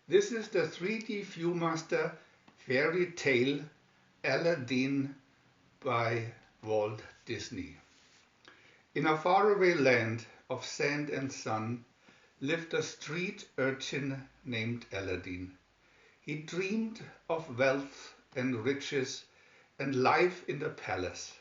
This is the 3D VIEW-MASTER fairy tale Aladdin by Walt Disney. In a faraway land of sand and sun lived a street urchin named Aladdin. He dreamed of wealth and riches and life in the palace.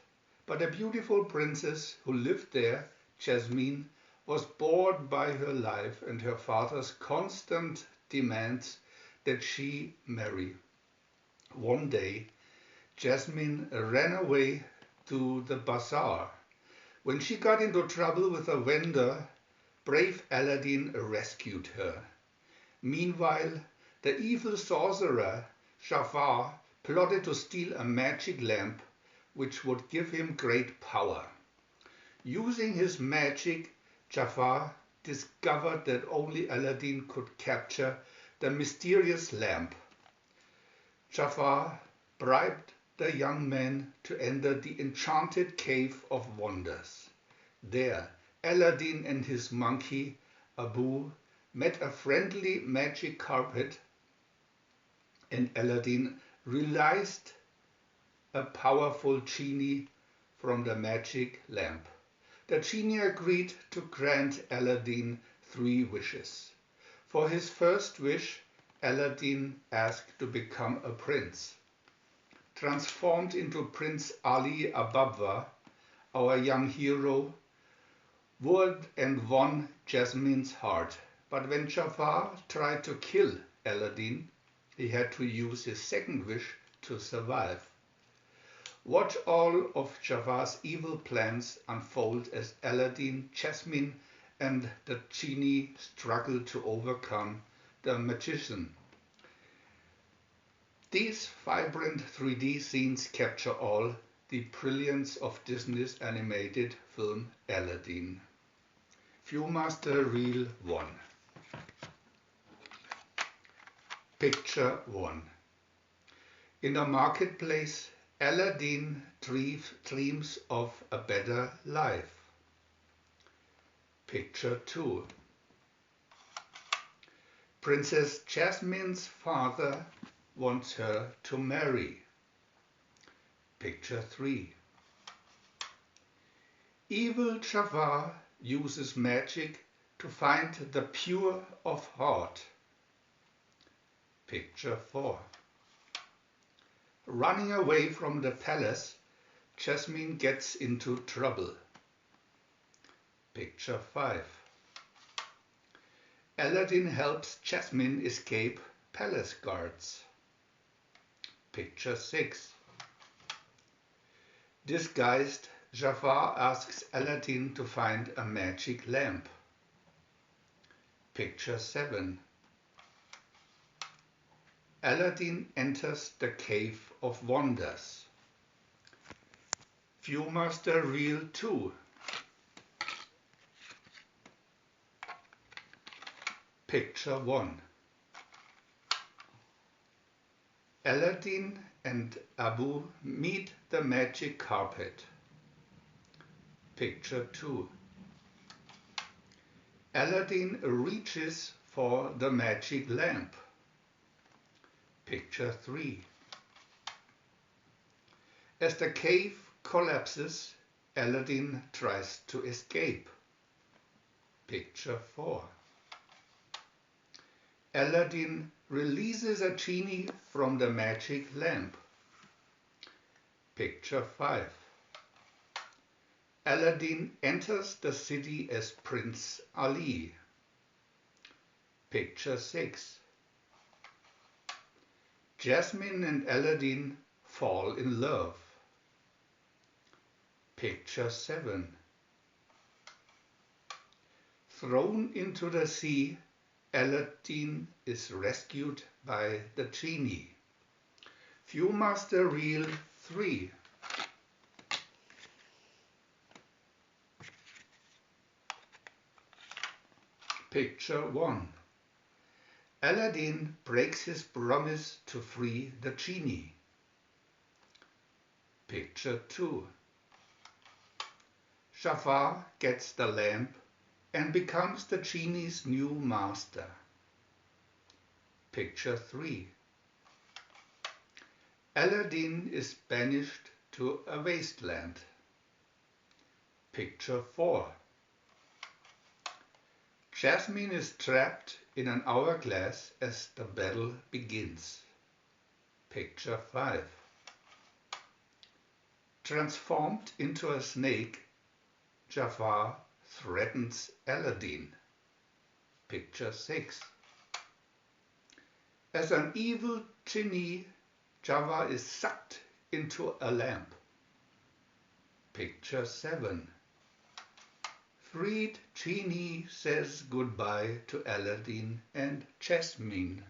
But a beautiful princess who lived there, Jasmine, was bored by her life and her father's constant demands that she marry. One day, Jasmine ran away to the bazaar. When she got into trouble with a vendor, brave Aladdin rescued her. Meanwhile, the evil sorcerer, Jaffar, plotted to steal a magic lamp which would give him great power. Using his magic, Jaffar discovered that only Aladdin could capture the mysterious lamp. Jaffar bribed the young man to enter the enchanted cave of wonders. There, Aladdin and his monkey, Abu, met a friendly magic carpet, and Aladdin realized a powerful genie from the magic lamp. The genie agreed to grant Aladdin 3 wishes. For his first wish, Aladdin asked to become a prince. Transformed into Prince Ali Ababwa, our young hero wooed and won Jasmine's heart. But when Jaffar tried to kill Aladdin, he had to use his second wish to survive. Watch all of Jaffar's evil plans unfold as Aladdin, Jasmine and the genie struggle to overcome the magician. These vibrant 3D scenes capture all the brilliance of Disney's animated film Aladdin. VIEW-MASTER Reel 1. Picture 1. In the marketplace, Aladdin dreams of a better life. Picture 2. Princess Jasmine's father wants her to marry. Picture 3. Evil Jaffar uses magic to find the pure of heart. Picture 4. Running away from the palace, Jasmine gets into trouble. Picture 5. Aladdin helps Jasmine escape palace guards. Picture 6. Disguised, Jaffar asks Aladdin to find a magic lamp. Picture 7. Aladdin enters the Cave of Wonders. VIEW-MASTER Reel 2. Picture 1. Aladdin and Abu meet the magic carpet. Picture 2. Aladdin reaches for the magic lamp. Picture 3. As the cave collapses, Aladdin tries to escape. Picture 4. Aladdin releases a genie from the magic lamp. Picture 5. Aladdin enters the city as Prince Ali. Picture 6. Jasmine and Aladdin fall in love. Picture 7. Thrown into the sea, Aladdin is rescued by the genie. VIEW-MASTER Reel 3. Picture 1. Aladdin breaks his promise to free the genie. Picture 2. Jaffar gets the lamp and becomes the genie's new master. Picture 3. Aladdin is banished to a wasteland. Picture 4. Jasmine is trapped in an hourglass as the battle begins. Picture 5. Transformed into a snake, Jaffar threatens Aladdin. Picture 6. As an evil genie, Jaffar is sucked into a lamp. Picture 7. Freed genie says goodbye to Aladdin and Jasmine.